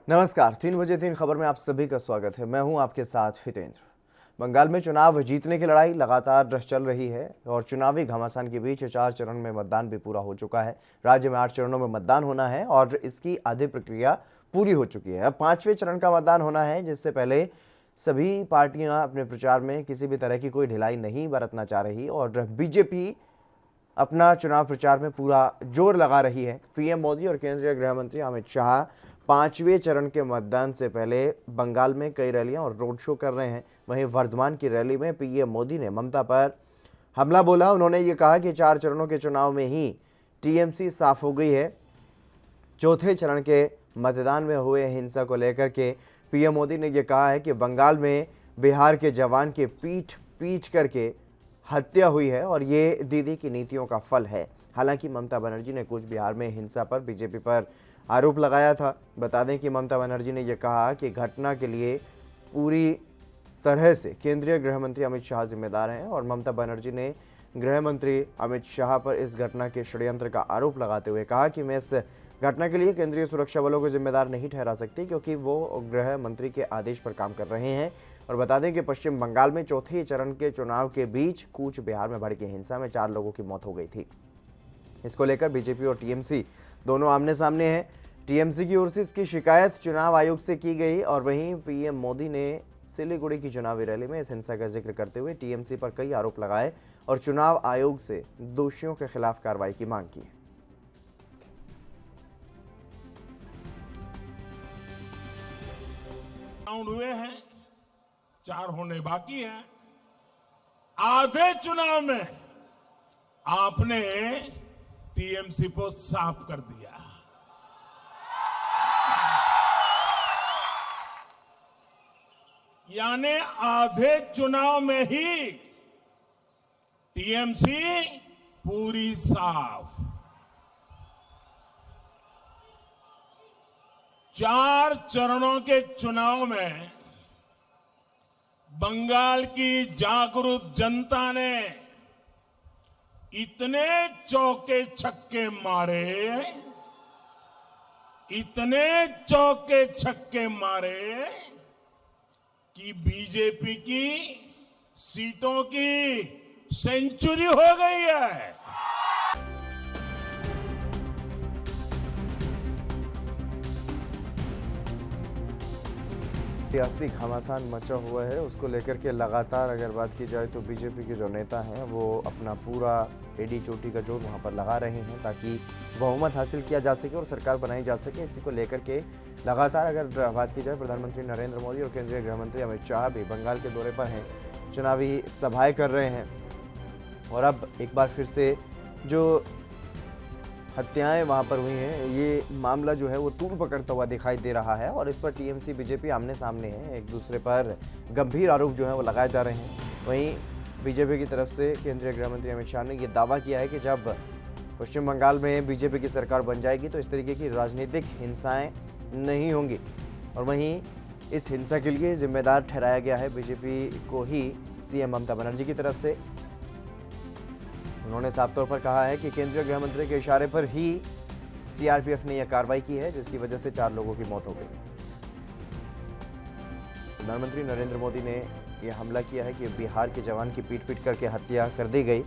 नमस्कार, 3 बजे 3 खबर में आप सभी का स्वागत है। मैं हूं आपके साथ हितेंद्र। बंगाल में चुनाव जीतने की लड़ाई लगातार चल रही है और चुनावी घमासान के बीच 4 चरण में मतदान भी पूरा हो चुका है। राज्य में 8 चरणों में मतदान होना है और इसकी आधी प्रक्रिया पूरी हो चुकी है। अब 5वें चरण का मतदान होना है, जिससे पहले सभी पार्टियां अपने प्रचार में किसी भी तरह की कोई ढिलाई नहीं बरतना चाह रही और बीजेपी अपना चुनाव प्रचार में पूरा जोर लगा रही है। पीएम मोदी और केंद्रीय गृह मंत्री अमित शाह 5वें चरण के मतदान से पहले बंगाल में कई रैलियां और रोड शो कर रहे हैं। वहीं वर्धमान की रैली में पीएम मोदी ने ममता पर हमला बोला। उन्होंने ये कहा कि 4 चरणों के चुनाव में ही टीएमसी साफ हो गई है। चौथे चरण के मतदान में हुए हिंसा को लेकर के पीएम मोदी ने यह कहा है कि बंगाल में बिहार के जवान के पीट करके हत्या हुई है और ये दीदी की नीतियों का फल है। हालांकि ममता बनर्जी ने कूच बिहार में हिंसा पर बीजेपी पर आरोप लगाया था। बता दें कि ममता बनर्जी ने यह कहा कि घटना के लिए पूरी तरह से केंद्रीय गृह मंत्री अमित शाह जिम्मेदार हैं और ममता बनर्जी ने गृह मंत्री अमित शाह पर इस घटना के षड्यंत्र का आरोप लगाते हुए कहा कि मैं इस घटना के लिए केंद्रीय सुरक्षा बलों को जिम्मेदार नहीं ठहरा सकती, क्योंकि वो गृह मंत्री के आदेश पर काम कर रहे हैं। और बता दें कि पश्चिम बंगाल में चौथे चरण के चुनाव के बीच कूच बिहार में भड़की हिंसा में 4 लोगों की मौत हो गई थी। इसको लेकर बीजेपी और टीएमसी दोनों आमने सामने हैं। टीएमसी की ओर से इसकी शिकायत चुनाव आयोग से की गई और वहीं पीएम मोदी ने सिलीगुड़ी की चुनावी रैली में इस हिंसा का जिक्र करते हुए टीएमसी पर कई आरोप लगाए और चुनाव आयोग से दोषियों के खिलाफ कार्रवाई की मांग की। राउंड हुए हैं, 4 होने बाकी हैं। आधे चुनाव में आपने टीएमसी को साफ कर दिया। यानी आधे चुनाव में ही टीएमसी पूरी साफ। 4 चरणों के चुनाव में बंगाल की जागरूक जनता ने इतने चौके छक्के मारे, इतने चौके छक्के मारे कि बीजेपी की सीटों की सेंचुरी हो गई है। सियासी घमासान मचा हुआ है, उसको लेकर के लगातार अगर बात की जाए तो बीजेपी के जो नेता हैं वो अपना पूरा एडी चोटी का जोर वहां पर लगा रहे हैं ताकि बहुमत हासिल किया जा सके और सरकार बनाई जा सके। इसी को लेकर के लगातार अगर बात की जाए, प्रधानमंत्री नरेंद्र मोदी और केंद्रीय गृह मंत्री अमित शाह भी बंगाल के दौरे पर हैं, चुनावी सभाएं कर रहे हैं और अब एक बार फिर से जो हत्याएं वहां पर हुई हैं, ये मामला जो है वो तूल पकड़ता हुआ दिखाई दे रहा है और इस पर टीएमसी बीजेपी आमने सामने है। एक दूसरे पर गंभीर आरोप जो है वो लगाए जा रहे हैं। वहीं बीजेपी की तरफ से केंद्रीय गृह मंत्री अमित शाह ने ये दावा किया है कि जब पश्चिम बंगाल में बीजेपी की सरकार बन जाएगी तो इस तरीके की राजनीतिक हिंसाएं नहीं होंगी और वहीं इस हिंसा के लिए जिम्मेदार ठहराया गया है बीजेपी को ही सीएम ममता बनर्जी की तरफ से। उन्होंने साफ तौर पर कहा है कि केंद्रीय गृह मंत्री के इशारे पर ही सीआरपीएफ ने यह कार्रवाई की है, जिसकी वजह से 4 लोगों की मौत हो गई। प्रधानमंत्री नरेंद्र मोदी ने यह हमला किया है कि बिहार के जवान की पीट करके हत्या कर दी गई।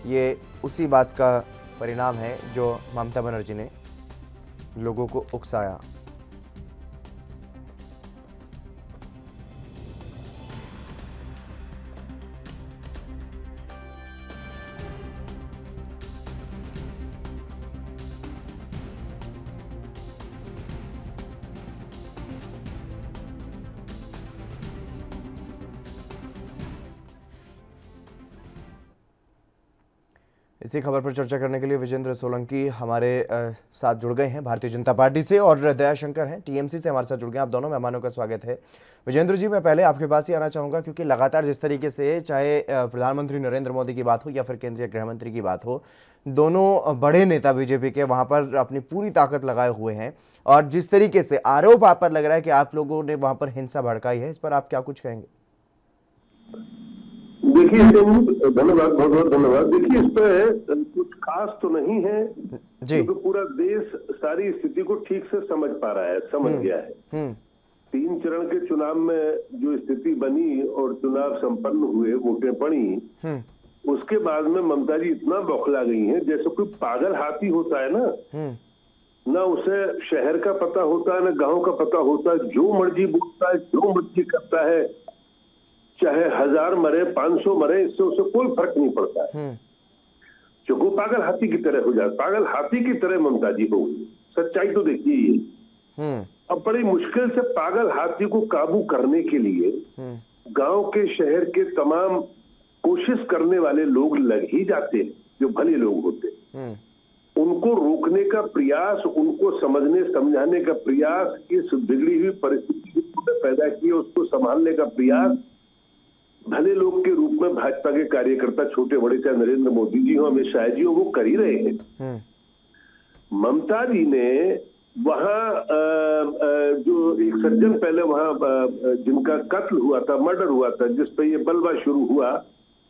ये उसी बात का परिणाम है जो ममता बनर्जी ने लोगों को उकसाया। इसी खबर पर चर्चा करने के लिए विजेंद्र सोलंकी हमारे साथ जुड़ गए हैं भारतीय जनता पार्टी से और दयाशंकर हैं टीएमसी से हमारे साथ जुड़ गए। आप दोनों मेहमानों का स्वागत है। विजेंद्र जी, मैं पहले आपके पास ही आना चाहूँगा क्योंकि लगातार जिस तरीके से चाहे प्रधानमंत्री नरेंद्र मोदी की बात हो या फिर केंद्रीय गृह मंत्री की बात हो, दोनों बड़े नेता बीजेपी के वहाँ पर अपनी पूरी ताकत लगाए हुए हैं और जिस तरीके से आरोप आप पर लग रहा है कि आप लोगों ने वहाँ पर हिंसा भड़काई है, इस पर आप क्या कुछ कहेंगे? देखिए धन्यवाद, बहुत बहुत धन्यवाद। देखिए इस पे कुछ खास तो नहीं है, जी। क्योंकि पूरा देश सारी स्थिति को ठीक से समझ पा रहा है, समझ गया है। 3 चरण के चुनाव में जो स्थिति बनी और चुनाव संपन्न हुए, वोटें पड़ी, उसके बाद में ममता जी इतना बौखला गई हैं, जैसे कोई पागल हाथी होता है ना उसे शहर का पता होता है, ना गांव का पता होता है, जो मर्जी बोलता है, जो मर्जी करता है, चाहे 1000 मरे 500 मरे, इससे उसे कोई फर्क नहीं पड़ता है। जो वो पागल हाथी की तरह हो जाए, पागल हाथी की तरह ममता जी हो गई। सच्चाई तो देखिए ये। अब बड़ी मुश्किल से पागल हाथी को काबू करने के लिए गांव के शहर के तमाम कोशिश करने वाले लोग लग ही जाते हैं, जो भले लोग होते हैं। उनको रोकने का प्रयास, उनको समझने समझाने का प्रयास, इस बिगड़ी हुई परिस्थिति पैदा की उसको संभालने का प्रयास भले लोग के रूप में भाजपा के कार्यकर्ता, छोटे बड़े, चाहे नरेंद्र मोदी जी हो, अमित शाह जी हो, वो कर ही रहे हैं। ममता जी ने वहां जो एक सज्जन पहले वहां जिनका कत्ल हुआ था, मर्डर हुआ था, जिस पे ये बलवा शुरू हुआ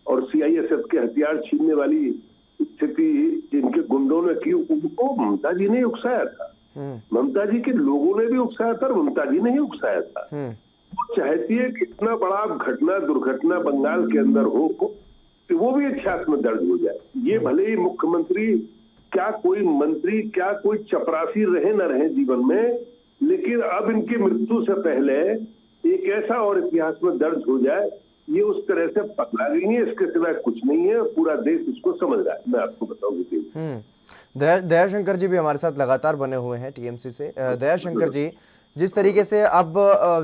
और सीआईएसएफ के हथियार छीनने वाली स्थिति जिनके गुंडों ने की, उनको ममता जी ने उकसाया था। ममता जी के लोगों ने भी उकसाया था और ममता जी ने ही उकसाया था। वो चाहती है कि इतना बड़ा घटना, दुर्घटना बंगाल के अंदर हो तो वो भी इतिहास में दर्ज हो जाए। ये भले ही मुख्यमंत्री, क्या कोई मंत्री, क्या कोई चपरासी रहे न रहे जीवन में, लेकिन अब इनकी मृत्यु से पहले एक ऐसा और इतिहास में दर्ज हो जाए, ये उस तरह से पकड़ा गई है, इसके सिवाय कुछ नहीं है। पूरा देश इसको समझ रहा है, मैं आपको बताऊंगी। दयाशंकर जी भी हमारे साथ लगातार बने हुए हैं टीएमसी से। दयाशंकर जी, जिस तरीके से अब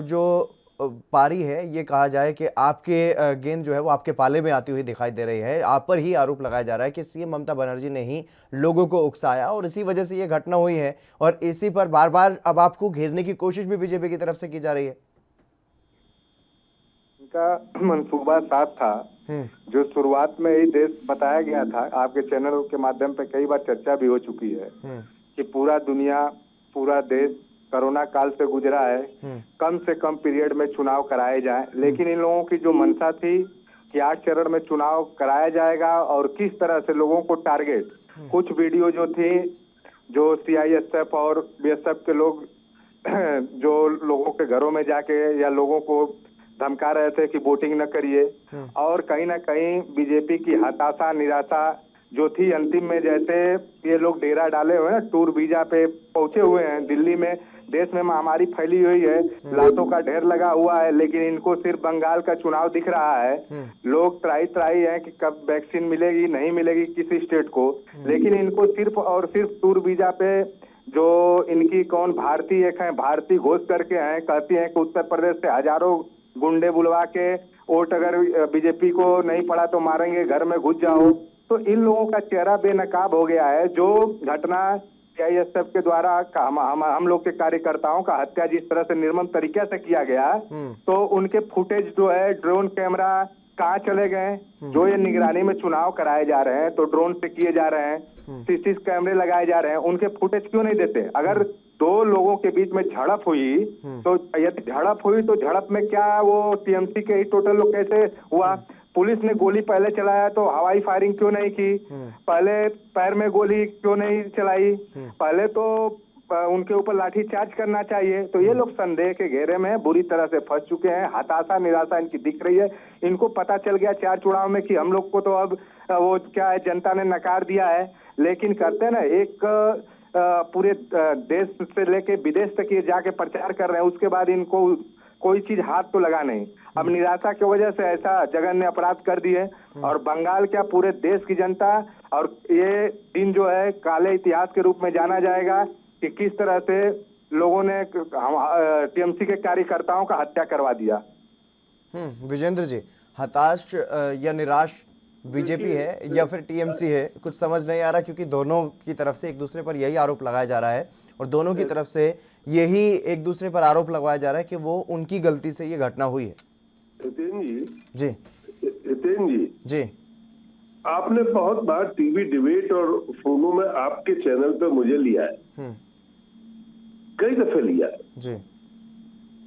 जो पारी है, ये कहा जाए कि आपके गेंद जो है वो आपके पाले में आती हुई दिखाई दे रही है। आप पर ही आरोप लगाया जा रहा है कि सीएम ममता बनर्जी ने ही लोगों को उकसाया और इसी वजह से ये घटना हुई है, और इसी पर बार बार अब आपको घेरने की कोशिश भी बीजेपी की तरफ से की जा रही है। इनका मंसूबा साफ था, जो शुरुआत में ही देश बताया गया था, आपके चैनल के माध्यम पे कई बार चर्चा भी हो चुकी है कि पूरा दुनिया, पूरा देश कोरोना काल से गुजरा है, कम से कम पीरियड में चुनाव कराए जाए। लेकिन इन लोगों की जो मंशा थी कि 8 चरण में चुनाव कराया जाएगा और किस तरह से लोगों को टारगेट, कुछ वीडियो जो थी, जो सीआईएसएफ और बीएसएफ के लोग जो लोगों के घरों में जाके या लोगों को धमका रहे थे कि वोटिंग न करिए, और कहीं ना कहीं बीजेपी की हताशा, निराशा जो थी अंतिम में, जैसे ये लोग डेरा डाले हुए हैं, टूर वीजा पे पहुंचे हुए हैं दिल्ली में, देश में महामारी फैली हुई है, लाशों का ढेर लगा हुआ है, लेकिन इनको सिर्फ बंगाल का चुनाव दिख रहा है। लोग त्राही हैं कि कब वैक्सीन मिलेगी, नहीं मिलेगी किसी स्टेट को, लेकिन इनको सिर्फ और सिर्फ टूर वीजा पे जो इनकी कौन भारतीय एक है, भारतीय घोष करके हैं, कहती हैं कि उत्तर प्रदेश से हजारों गुंडे बुलवा के वोट अगर बीजेपी को नहीं पड़ा तो मारेंगे, घर में घुस जाओ। तो इन लोगों का चेहरा बेनकाब हो गया है। जो घटना सीआईएसएफ के द्वारा हम लोग के कार्यकर्ताओं का हत्या जिस तरह से निर्मम तरीके से किया गया, तो उनके फुटेज जो है, ड्रोन कैमरा कहाँ चले गए? जो ये निगरानी में चुनाव कराए जा रहे हैं तो ड्रोन से किए जा रहे हैं, सीसी कैमरे लगाए जा रहे हैं, उनके फुटेज क्यों नहीं देते? अगर 2 लोगों के बीच में झड़प हुई तो यदि झड़प हुई तो झड़प में क्या वो टीएमसी के ही टोटल लोग कैसे हुआ? पुलिस ने गोली पहले चलाया तो हवाई फायरिंग क्यों नहीं की? पहले पैर में गोली क्यों नहीं चलाई? पहले तो उनके ऊपर लाठी चार्ज करना चाहिए। तो ये लोग संदेह के घेरे में बुरी तरह से फंस चुके हैं। हताशा, निराशा इनकी दिख रही है। इनको पता चल गया 4 चुनाव में कि हम लोग को तो अब वो क्या है, जनता ने नकार दिया है। लेकिन करते हैं ना, एक पूरे देश से लेके विदेश तक ये जाके प्रचार कर रहे हैं, उसके बाद इनको कोई चीज हाथ तो लगा नहीं। अब निराशा की वजह से ऐसा जघन्य अपराध कर दिए, और बंगाल क्या पूरे देश की जनता, और ये दिन जो है काले इतिहास के रूप में जाना जाएगा कि किस तरह से लोगों ने टीएमसी के कार्यकर्ताओं का हत्या करवा दिया। विजेंद्र जी, हताश या निराश बीजेपी है या फिर टीएमसी है, कुछ समझ नहीं आ रहा, क्योंकि दोनों की तरफ से एक दूसरे पर यही आरोप लगाया जा रहा है और दोनों की तरफ से यही एक दूसरे पर आरोप लगाया जा रहा है कि वो उनकी गलती से ये घटना हुई है। हितेन जी, आपने बहुत बार टीवी डिबेट और फोनों में आपके चैनल पे मुझे लिया है, कई दफे लिया है जी,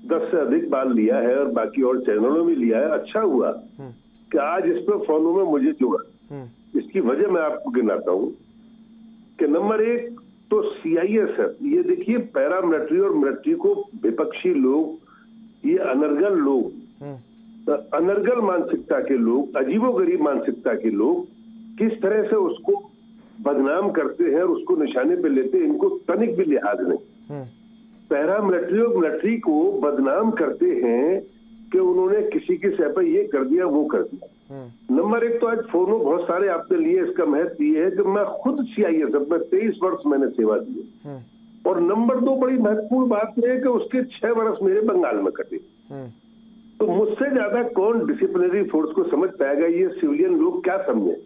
10 से अधिक बार लिया है और बाकी और चैनलों में लिया है। अच्छा हुआ कि आज इस पर फोनों में मुझे जुड़ा। इसकी वजह मैं आपको गिनाता हूं कि नंबर 1 तो CISF, ये देखिए पैरामिलिट्री और मिलिट्री को विपक्षी लोग, ये अनर्गल लोग, अनर्गल मानसिकता के लोग, अजीबोगरीब मानसिकता के लोग किस तरह से उसको बदनाम करते हैं और उसको निशाने पे लेते हैं, इनको तनिक भी लिहाज नहीं। पैरामिलिट्री और मिलिट्री को बदनाम करते हैं कि उन्होंने किसी के सर पर ये कर दिया वो कर दिया। नंबर 1 तो आज फोनो बहुत सारे आपने लिए, इसका महत्व ये है कि मैं खुद CISF में 23 वर्ष मैंने सेवा दी है। और नंबर 2 बड़ी महत्वपूर्ण बात यह है कि उसके 6 वर्ष मेरे बंगाल में कटे। तो मुझसे ज्यादा कौन डिसिप्लिनरी फोर्स को समझ पाएगा ये सिविलियन लोग क्या समझे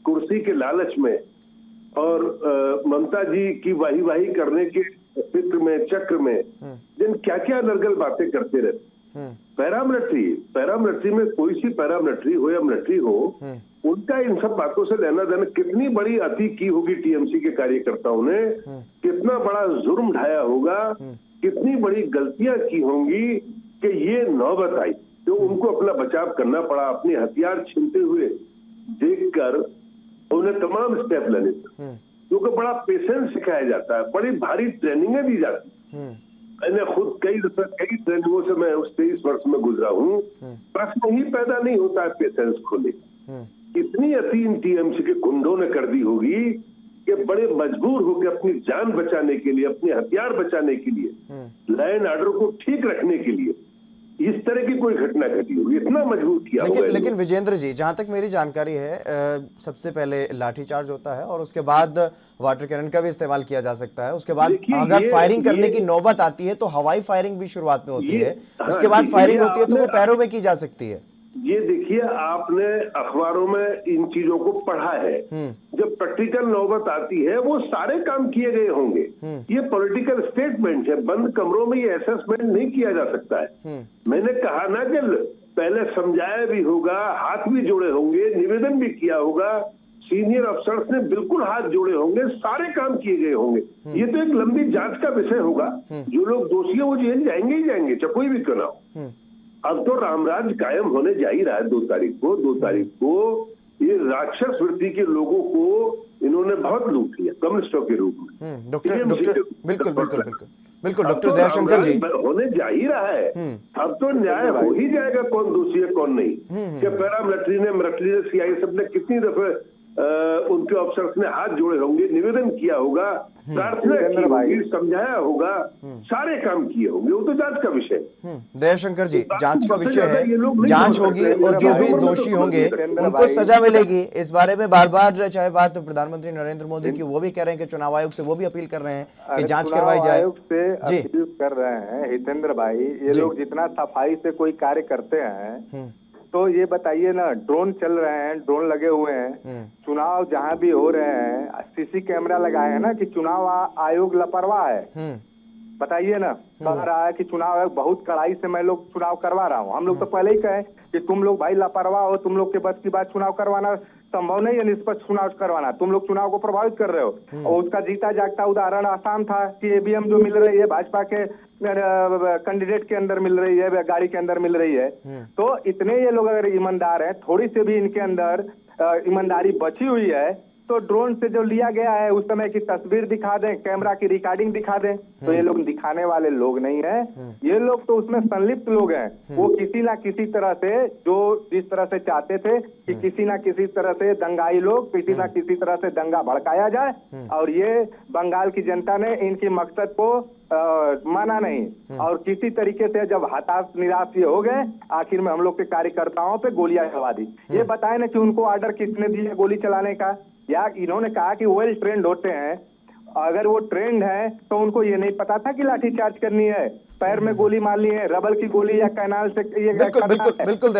कुर्सी के लालच में और ममता जी की वाही वाही करने के फिक्र में, चक्र में, जिन क्या क्या नरगल बातें करते रहते। पैरामिलिट्री में कोई सी पैरामिलिट्री हो या मिलिट्री हो, उनका इन सब बातों से लेना देना, कितनी बड़ी अति की होगी TMC के कार्यकर्ताओं ने, कितना बड़ा जुर्म ढाया होगा, कितनी बड़ी गलतियां की होंगी कि ये नौबत आई, तो उनको अपना बचाव करना पड़ा। अपने हथियार छीनते हुए देखकर उन्हें तमाम स्टेप लेने थे, क्योंकि बड़ा पेशेंस सिखाया जाता है, बड़ी भारी ट्रेनिंगें दी जाती। मैंने खुद कई ट्रेनिंगों से मैं उस 23 वर्ष में गुजरा हूँ। प्रश्न ही पैदा नहीं होता है पेशेंस को लेकर। इतनी अति इन TMC के गुंडों ने कर दी होगी कि बड़े मजबूर होकर अपनी जान बचाने के लिए, अपने हथियार बचाने के लिए, लैंड ऑर्डर को ठीक रखने के लिए इस तरह की कोई घटना घटी होगी, इतना मजबूर किया होगा। लेकिन विजेंद्र जी, जहां तक मेरी जानकारी है, सबसे पहले लाठीचार्ज होता है और उसके बाद वाटर कैनन का भी इस्तेमाल किया जा सकता है। उसके बाद अगर फायरिंग करने की नौबत आती है तो हवाई फायरिंग भी शुरुआत में होती है, उसके बाद फायरिंग होती है तो वो पैरों में की जा सकती है। ये देखिए, आपने अखबारों में इन चीजों को पढ़ा है। जब प्रैक्टिकल नौबत आती है वो सारे काम किए गए होंगे। ये पॉलिटिकल स्टेटमेंट है, बंद कमरों में ये असेसमेंट नहीं किया जा सकता है। मैंने कहा ना कि पहले समझाया भी होगा, हाथ भी जोड़े होंगे, निवेदन भी किया होगा, सीनियर अफसर्स ने बिल्कुल हाथ जोड़े होंगे, सारे काम किए गए होंगे। ये तो एक लंबी जांच का विषय होगा। जो लोग दोषी है वो जेल जाएंगे ही जाएंगे, चाहे कोई भी क्यों ना हो। अब तो रामराज कायम होने जा ही रहा है 2 तारीख को। ये राक्षस वृत्ति के लोगों को इन्होंने बहुत लूट लिया कम्युनिस्टों के रूप में। बिल्कुल डॉक्टर दयाशंकर जी, होने जा ही रहा है। अब तो न्याय हो ही जाएगा कौन दोषी है कौन नहीं। कि पैरामिलिट्री ने, मिलिट्री ने, CISF ने कितनी दफे उनके अफसर्स ने हाथ जोड़े होंगे, निवेदन किया होगा, प्रार्थना की होगी, समझाया होगा, सारे काम किए होंगे। वो तो जांच का विषय। दयाशंकर जी, जांच का विषय है, जांच होगी और जो भी दोषी होंगे उनको सजा मिलेगी। इस बारे में बार बार चाहे बात तो प्रधानमंत्री नरेंद्र मोदी की, वो भी कह रहे हैं कि चुनाव आयोग से वो भी अपील कर रहे हैं कि जांच करवाई जाए। आयोग से अपील कर रहे हैं हितेंद्र भाई, ये लोग जितना सफाई से कोई कार्य करते हैं, तो ये बताइए ना, ड्रोन चल रहे हैं, ड्रोन लगे हुए हैं, चुनाव जहां भी हो रहे हैं CC कैमरा लगाए हैं ना कि चुनाव आयोग लापरवाह है। बताइए ना, कह रहा है कि चुनाव आयोग बहुत कड़ाई से मैं लोग चुनाव करवा रहा हूँ। हम लोग तो पहले ही कहे कि तुम लोग भाई लापरवाह हो, तुम लोग के बस की बात चुनाव करवाना संभव नहीं है, निष्पक्ष चुनाव करवाना, तुम लोग चुनाव को प्रभावित कर रहे हो। और उसका जीता जागता उदाहरण आसान था कि EVM जो मिल रही है भाजपा के कैंडिडेट के अंदर मिल रही है, गाड़ी के अंदर मिल रही है। तो इतने ये लोग अगर ईमानदार हैं, थोड़ी से भी इनके अंदर ईमानदारी बची हुई है, तो ड्रोन से जो लिया गया है उस समय की तस्वीर दिखा दें, कैमरा की रिकॉर्डिंग दिखा दें। तो ये लोग दिखाने वाले लोग नहीं है, ये लोग तो उसमें संलिप्त लोग हैं। वो किसी ना किसी तरह से, जो जिस तरह से चाहते थे कि किसी ना किसी तरह से दंगाई लोग, किसी ना किसी तरह से दंगा भड़काया जाए, और ये बंगाल की जनता ने इनकी मकसद को माना नहीं। और किसी तरीके से जब हताश निराश ये हो गए, आखिर में हम लोग के कार्यकर्ताओं पे गोलियां चला दी। ये बताए ना कि उनको ऑर्डर किसने दिया गोली चलाने का, या इन्होंने कहा कि वेल ट्रेंड होते हैं। अगर वो ट्रेंड है तो उनको ये नहीं पता था कि लाठीचार्ज करनी है, पैर में गोली मारनी है, रबल की गोली या कैनाल से ये बिल्कुल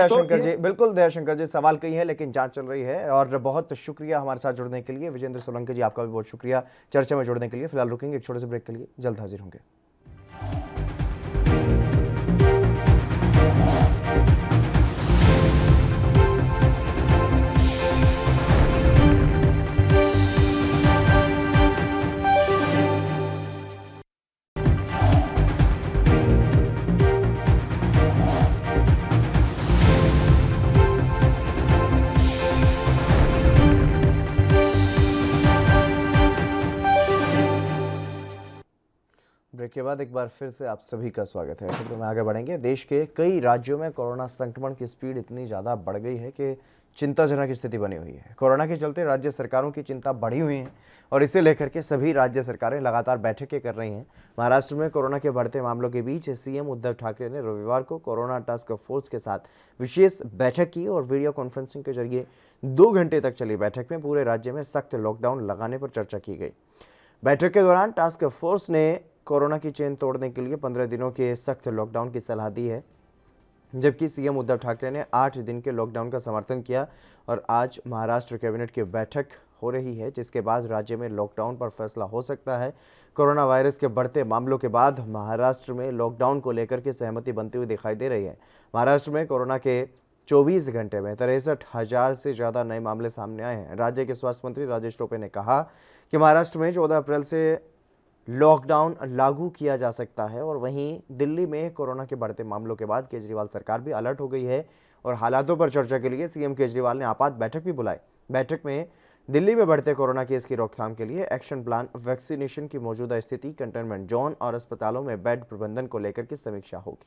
दयाशंकर जी, सवाल कई है लेकिन जांच चल रही है। और बहुत शुक्रिया हमारे साथ जुड़ने के लिए विजेंद्र सोलंकी जी, आपका भी बहुत शुक्रिया चर्चा में जुड़ने के लिए। फिलहाल रुकेंगे एक छोटे से ब्रेक के लिए, जल्द हाजिर होंगे। के बाद एक बार फिर से आप सभी का स्वागत है। खबरों में आगे बढ़ेंगे। देश के कई राज्यों में कोरोना संक्रमण की स्पीड इतनी ज़्यादा बढ़ गई है कि चिंताजनक स्थिति बनी हुई है। कोरोना के चलते राज्य सरकारों की चिंता बढ़ी हुई है और इसे लेकर के सभी राज्य सरकारें लगातार बैठकें कर रही हैं। महाराष्ट्र में कोरोना के बढ़ते मामलों के बीच सीएम उद्धव ठाकरे ने रविवार को कोरोना टास्क फोर्स के साथ विशेष बैठक की और वीडियो कॉन्फ्रेंसिंग के जरिए 2 घंटे तक चली बैठक में पूरे राज्य में सख्त लॉकडाउन लगाने पर चर्चा की गई। बैठक के दौरान टास्क फोर्स ने कोरोना की चेन तोड़ने के लिए 15 दिनों के सख्त लॉकडाउन की सलाह दी है, जबकि सीएम उद्धव ठाकरे ने 8 दिन के लॉकडाउन का समर्थन किया। और आज महाराष्ट्र कैबिनेट की बैठक हो रही है, जिसके बाद राज्य में लॉकडाउन पर फैसला हो सकता है। कोरोना वायरस के बढ़ते मामलों के बाद महाराष्ट्र में लॉकडाउन को लेकर के सहमति बनती हुई दिखाई दे रही है। महाराष्ट्र में कोरोना के 24 घंटे में 63,000 से ज़्यादा नए मामले सामने आए हैं। राज्य के स्वास्थ्य मंत्री राजेश टोपे ने कहा कि महाराष्ट्र में 14 अप्रैल से लॉकडाउन लागू किया जा सकता है। और वहीं दिल्ली में कोरोना के बढ़ते मामलों के बाद केजरीवाल सरकार भी अलर्ट हो गई है और हालातों पर चर्चा के लिए सीएम केजरीवाल ने आपात बैठक भी बुलाई। बैठक में दिल्ली में बढ़ते कोरोना केस की रोकथाम के लिए एक्शन प्लान, वैक्सीनेशन की मौजूदा स्थिति, कंटेनमेंट जोन और अस्पतालों में बेड प्रबंधन को लेकर की समीक्षा होगी।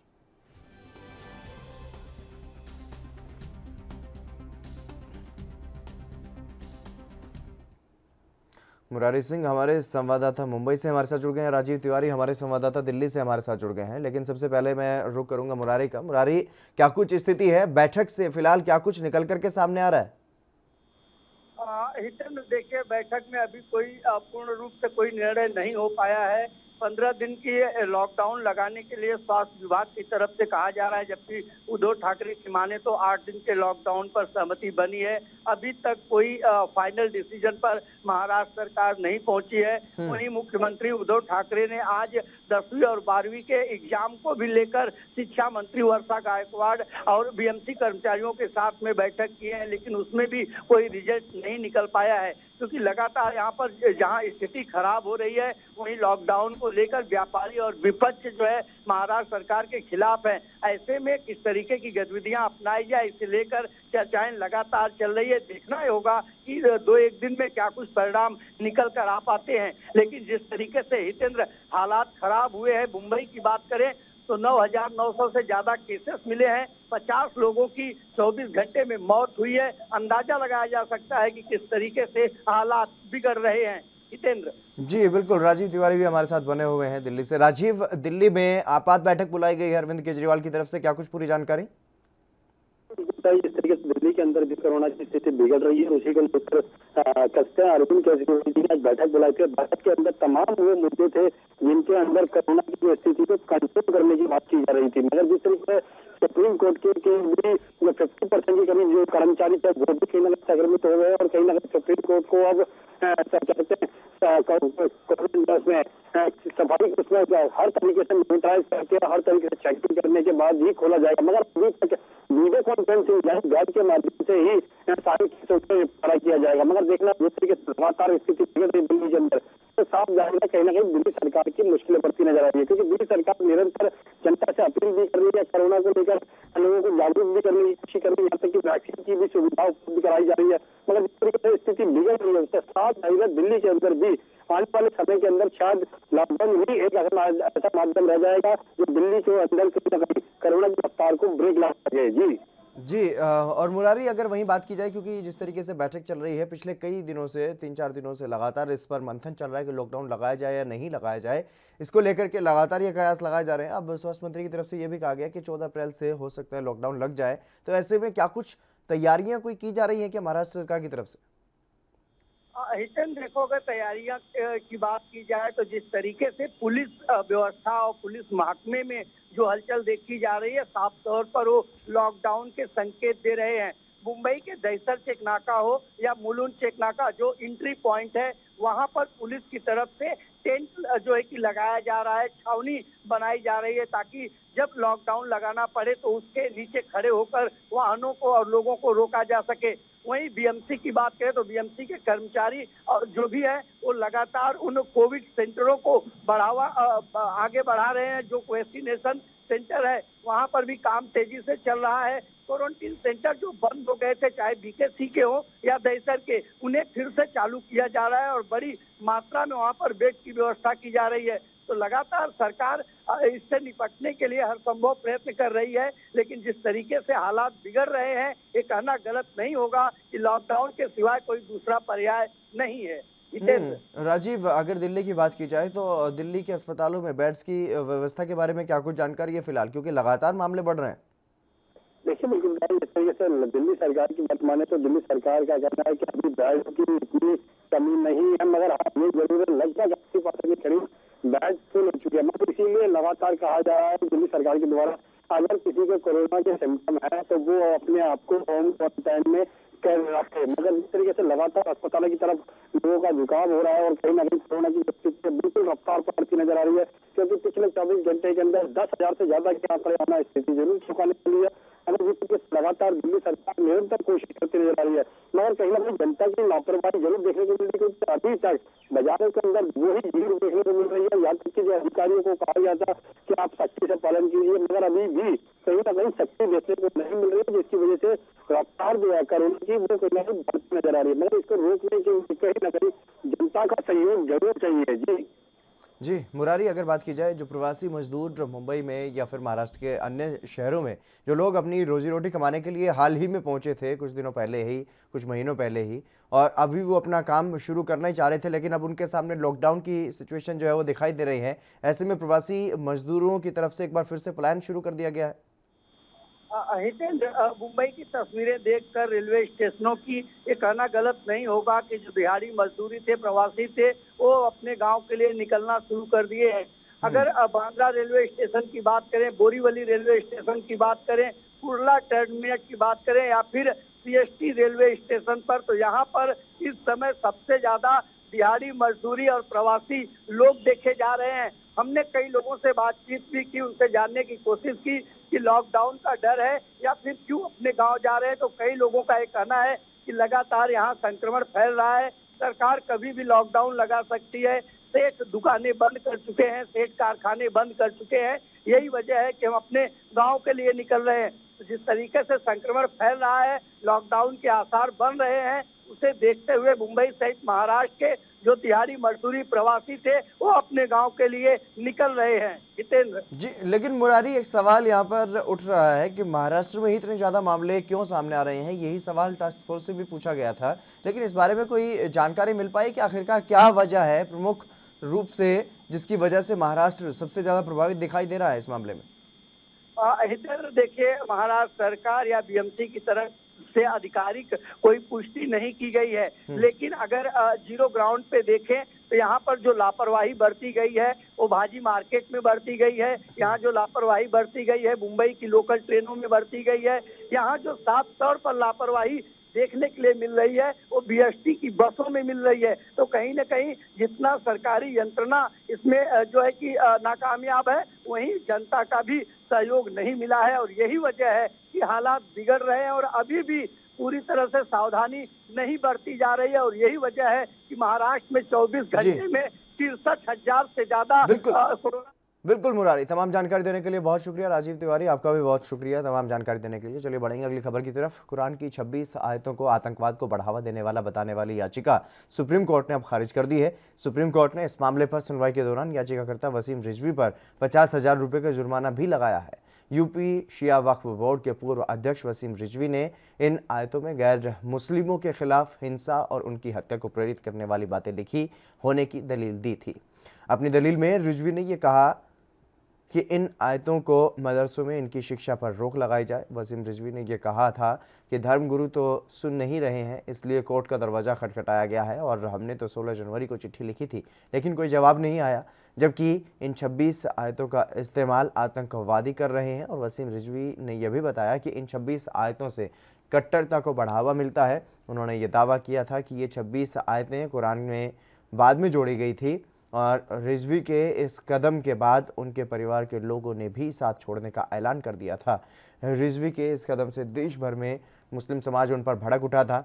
मुरारी सिंह हमारे संवाददाता मुंबई से हमारे साथ जुड़ गए हैं। राजीव तिवारी हमारे संवाददाता दिल्ली से हमारे साथ जुड़ गए हैं। लेकिन सबसे पहले मैं रुक करूंगा मुरारी का। मुरारी, क्या कुछ स्थिति है बैठक से, फिलहाल क्या कुछ निकल करके सामने आ रहा है? हितेंद्र, देखिए, बैठक में अभी कोई पूर्ण रूप से कोई निर्णय नहीं हो पाया है। 15 दिन की लॉकडाउन लगाने के लिए स्वास्थ्य विभाग की तरफ से कहा जा रहा है, जबकि उद्धव ठाकरे की माने तो 8 दिन के लॉकडाउन पर सहमति बनी है। अभी तक कोई फाइनल डिसीजन पर महाराष्ट्र सरकार नहीं पहुंची है। वहीं मुख्यमंत्री उद्धव ठाकरे ने आज 10वीं और 12वीं के एग्जाम को भी लेकर शिक्षा मंत्री वर्षा गायकवाड़ और बीएमसी कर्मचारियों के साथ में बैठक की है, लेकिन उसमें भी कोई रिजल्ट नहीं निकल पाया है, क्योंकि लगातार यहाँ पर जहाँ स्थिति खराब हो रही है वहीं लॉकडाउन को लेकर व्यापारी और विपक्ष जो है महाराष्ट्र सरकार के खिलाफ है। ऐसे में किस तरीके की गतिविधियां अपनाई जाए, इसे लेकर चर्चाएं लगातार चल रही है। देखना होगा कि 2-1 दिन में क्या कुछ परिणाम निकल कर आ पाते हैं। लेकिन जिस तरीके से हितेंद्र हालात खराब हुए हैं, मुंबई की बात करें तो 9,900 से ज्यादा केसेस मिले हैं। 50 लोगों की 24 घंटे में मौत हुई है। अंदाजा लगाया जा सकता है कि किस तरीके से हालात बिगड़ रहे हैं। हितेंद्र जी बिल्कुल, राजीव तिवारी भी हमारे साथ बने हुए हैं दिल्ली से। राजीव, दिल्ली में आपात बैठक बुलाई गई है अरविंद केजरीवाल की तरफ से, क्या कुछ पूरी जानकारी? इस तरीके से दिल्ली के अंदर भी कोरोना की स्थिति बिगड़ रही है, उसी को लेकर कसते हैं अरविंद केजरीवाल जी ने बैठक बुलाई थी। बैठक के अंदर तमाम वो मुद्दे थे जिनके अंदर कोरोना की जो स्थिति को कंट्रोल करने की बात की जा रही थी। मगर जिस तरीके से सुप्रीम कोर्ट के भी 50% की करीब जो कर्मचारी थे वो भी कहीं ना कहीं संक्रमित हो गए और कहीं ना कहीं सुप्रीम कोर्ट को अब कहते हैं कोविड में सफाई उसमें हर तरीके से मॉनिटराइज करके हर तरीके से चेकिंग करने के बाद ही खोला जाएगा। मगर अभी तक वीडियो कॉन्फ्रेंसिंग वेब के माध्यम से ही सारी चीजों पर निपटारा किया जाएगा। मगर देखना जिस तरीके से लगातार स्थिति बिगड़ रही दिल्ली के अंदर, तो साफ जाहिर है कहीं ना कहीं दिल्ली सरकार की मुश्किलें बढ़ती नजर आ रही है, क्योंकि दिल्ली सरकार निरंतर जनता से अपील भी कर रही है, कोरोना को लेकर लोगों को जागरूक भी करने की कोशिश कर रही है, यहाँ तक कि वैक्सीन की भी सुविधा उपलब्ध कराई जा रही है। मगर जिस तरीके से स्थिति बिगड़ रही है उससे साफ जाहिर है दिल्ली के अंदर भी आने वाले समय के अंदर शायद लॉकडाउन ही एक ऐसा माध्यम रह जाएगा जो दिल्ली के अंदर कहीं ना कहीं कोरोना की रफ्तार को ब्रेक ला सके। जी और मुरारी, अगर वहीं बात की जाए, क्योंकि जिस तरीके से बैठक चल रही है पिछले कई दिनों से, 3-4 दिनों से लगातार इस पर मंथन चल रहा है कि लॉकडाउन लगाया जाए या नहीं लगाया जाए, इसको लेकर के लगातार ये कयास लगाए जा रहे हैं। अब स्वास्थ्य मंत्री की तरफ से ये भी कहा गया कि 14 अप्रैल से हो सकता है लॉकडाउन लग जाए। तो ऐसे में क्या कुछ तैयारियां कोई की जा रही है क्या महाराष्ट्र सरकार की तरफ से? हितेंद्र, देखो, अगर तैयारियां की बात की जाए तो जिस तरीके से पुलिस व्यवस्था और पुलिस महकमे में जो हलचल देखी जा रही है, साफ तौर पर वो लॉकडाउन के संकेत दे रहे हैं। मुंबई के दहिसर चेक नाका हो या मुलुंड चेक नाका जो एंट्री पॉइंट है, वहां पर पुलिस की तरफ से टेंट जो है कि लगाया जा रहा है, छावनी बनाई जा रही है, ताकि जब लॉकडाउन लगाना पड़े तो उसके नीचे खड़े होकर वाहनों को और लोगों को रोका जा सके। वहीं बीएमसी की बात करें तो बीएमसी के कर्मचारी और जो भी है वो लगातार उन कोविड सेंटरों को आगे बढ़ा रहे हैं। जो वैक्सीनेशन सेंटर है वहां पर भी काम तेजी से चल रहा है। क्वारंटीन सेंटर जो बंद हो गए थे, चाहे बीकेसी के हो या दहिसर के, उन्हें फिर से चालू किया जा रहा है और बड़ी मात्रा में वहां पर बेड की व्यवस्था की जा रही है। तो लगातार सरकार इससे निपटने के लिए हर संभव प्रयत्न कर रही है, लेकिन जिस तरीके से हालात बिगड़ रहे हैं ये कहना गलत नहीं होगा कि लॉकडाउन के सिवाय कोई दूसरा पर्याय नहीं है। राजीव, अगर दिल्ली की बात की जाए तो दिल्ली के अस्पतालों में बेड्स की व्यवस्था के बारे में क्या कुछ जानकारी है फिलहाल, क्योंकि लगातार मामले बढ़ रहे हैं? देखिए बिल्कुल जिस तरीके से दिल्ली सरकार की बात माने तो दिल्ली सरकार का कहना है कि अभी बेड की इतनी कमी नहीं है, मगर हाँ ये जरूर है लगभग 80% के करीब बेड फुल हो चुके हैं। मगर इसीलिए लगातार कहा जा रहा है दिल्ली सरकार के द्वारा अगर किसी को कोरोना के सिम्टम है तो वो अपने आप को होम क्वारंटाइन में कर रखे। मगर जिस तरीके से लगातार अस्पतालों की तरफ लोगों का झुकाव हो रहा है और कहीं ना कहीं कोरोना की स्थिति बिल्कुल रफ्तार पकड़ती नजर आ रही है, क्योंकि पिछले 24 घंटे के अंदर 10,000 से ज्यादा के आंकड़े आना स्थिति जरूर चुकाने के लिए लगातार दिल्ली सरकार निरंतर कोशिश करती नजर आ रही है, मगर कहीं ना कहीं जनता की लापरवाही जरूर देखने को मिल रही है, क्योंकि अभी तक बाजारों के अंदर वही भीड़ देखने को मिल रही है। यहाँ तक कि जो अधिकारियों को कहा गया था कि आप सख्ती से पालन कीजिए, मगर अभी भी कहीं ना कहीं सख्ती देखने को नहीं मिल रही है, जिसकी वजह से रफ्तार जो है कोरोना की वो कहीं ना कहीं बढ़ती नजर आ रही है। मगर इसको रोकने के लिए कहीं ना कहीं जनता का सहयोग जरूर चाहिए। जी मुरारी, अगर बात की जाए जो प्रवासी मजदूर मुंबई में या फिर महाराष्ट्र के अन्य शहरों में जो लोग अपनी रोजी रोटी कमाने के लिए हाल ही में पहुंचे थे, कुछ दिनों पहले ही, कुछ महीनों पहले ही, और अभी वो अपना काम शुरू करना ही चाह रहे थे, लेकिन अब उनके सामने लॉकडाउन की सिचुएशन जो है वो दिखाई दे रही है। ऐसे में प्रवासी मजदूरों की तरफ से एक बार फिर से प्लान शुरू कर दिया गया है। हितेंद्र, मुंबई की तस्वीरें देखकर रेलवे स्टेशनों की ये कहना गलत नहीं होगा कि जो दिहाड़ी मजदूरी थे, प्रवासी थे, वो अपने गांव के लिए निकलना शुरू कर दिए हैं। अगर बांद्रा रेलवे स्टेशन की बात करें, बोरीवली रेलवे स्टेशन की बात करें, कुर्ला टर्मिनस की बात करें या फिर सीएसटी रेलवे स्टेशन पर, तो यहाँ पर इस समय सबसे ज्यादा दिहाड़ी मजदूरी और प्रवासी लोग देखे जा रहे हैं। हमने कई लोगों से बातचीत भी की, उनसे जानने की कोशिश की कि लॉकडाउन का डर है या फिर क्यों अपने गांव जा रहे हैं, तो कई लोगों का ये कहना है कि लगातार यहाँ संक्रमण फैल रहा है, सरकार कभी भी लॉकडाउन लगा सकती है, सेठ दुकानें बंद कर चुके हैं, सेठ कारखाने बंद कर चुके हैं, यही वजह है कि हम अपने गांव के लिए निकल रहे हैं। तो जिस तरीके से संक्रमण फैल रहा है, लॉकडाउन के आसार बन रहे हैं, उसे देखते हुए मुंबई सहित महाराष्ट्र के जो दिहाड़ी मजदूरी प्रवासी थे वो अपने गांव के लिए निकल रहे हैं। हितेंद्र जी, लेकिन मुरारी एक सवाल यहाँ पर उठ रहा है कि महाराष्ट्र में ही इतने ज्यादा मामले क्यों सामने आ रहे हैं। यही सवाल टास्क फोर्स से भी पूछा गया था, लेकिन इस बारे में कोई जानकारी मिल पाई कि आखिरकार क्या वजह है प्रमुख रूप से जिसकी वजह से महाराष्ट्र सबसे ज्यादा प्रभावित दिखाई दे रहा है इस मामले में? हितेंद्र, देखिए, महाराष्ट्र सरकार या बीएमसी की तरफ से आधिकारिक कोई पुष्टि नहीं की गई है, लेकिन अगर जीरो ग्राउंड पे देखें तो यहाँ पर जो लापरवाही बरती गई है वो भाजी मार्केट में बरती गई है, यहाँ जो लापरवाही बरती गई है मुंबई की लोकल ट्रेनों में बरती गई है, यहाँ जो साफ तौर पर लापरवाही देखने के लिए मिल रही है वो बीएसटी की बसों में मिल रही है। तो कहीं न कहीं जितना सरकारी यंत्रणा इसमें जो है कि नाकामयाब है, वहीं जनता का भी सहयोग नहीं मिला है, और यही वजह है कि हालात बिगड़ रहे हैं और अभी भी पूरी तरह से सावधानी नहीं बरती जा रही है। और यही वजह है कि महाराष्ट्र में 24 घंटे में 63,000 से ज्यादा कोरोना। बिल्कुल मुरारी, तमाम जानकारी देने के लिए बहुत शुक्रिया। राजीव तिवारी, आपका भी बहुत शुक्रिया तमाम जानकारी देने के लिए। चलिए बढ़ेंगे अगली खबर की तरफ। कुरान की 26 आयतों को आतंकवाद को बढ़ावा देने वाला बताने वाली याचिका सुप्रीम कोर्ट ने अब खारिज कर दी है। सुप्रीम कोर्ट ने इस मामले पर सुनवाई के दौरान याचिकाकर्ता वसीम रिजवी पर 50,000 रुपये का जुर्माना भी लगाया है। यूपी शिया वक्फ बोर्ड के पूर्व अध्यक्ष वसीम रिजवी ने इन आयतों में गैर मुस्लिमों के खिलाफ हिंसा और उनकी हत्या को प्रेरित करने वाली बातें लिखी होने की दलील दी थी। अपनी दलील में रिजवी ने यह कहा कि इन आयतों को मदरसों में इनकी शिक्षा पर रोक लगाई जाए। वसीम रिजवी ने यह कहा था कि धर्मगुरु तो सुन नहीं रहे हैं, इसलिए कोर्ट का दरवाज़ा खटखटाया गया है और हमने तो 16 जनवरी को चिट्ठी लिखी थी, लेकिन कोई जवाब नहीं आया, जबकि इन 26 आयतों का इस्तेमाल आतंकवादी कर रहे हैं। और वसीम रिजवी ने यह भी बताया कि इन 26 आयतों से कट्टरता को बढ़ावा मिलता है। उन्होंने ये दावा किया था कि ये 26 आयतें कुरान में बाद में जोड़ी गई थी और रिजवी के इस कदम के बाद उनके परिवार के लोगों ने भी साथ छोड़ने का ऐलान कर दिया था। रिजवी के इस कदम से देश भर में मुस्लिम समाज उन पर भड़क उठा था।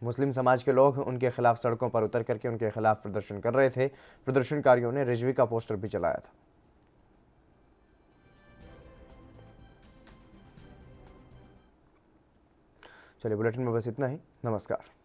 मुस्लिम समाज के लोग उनके खिलाफ सड़कों पर उतर करके उनके खिलाफ प्रदर्शन कर रहे थे। प्रदर्शनकारियों ने रिजवी का पोस्टर भी चलाया था। चलिए, बुलेटिन में बस इतना ही। नमस्कार।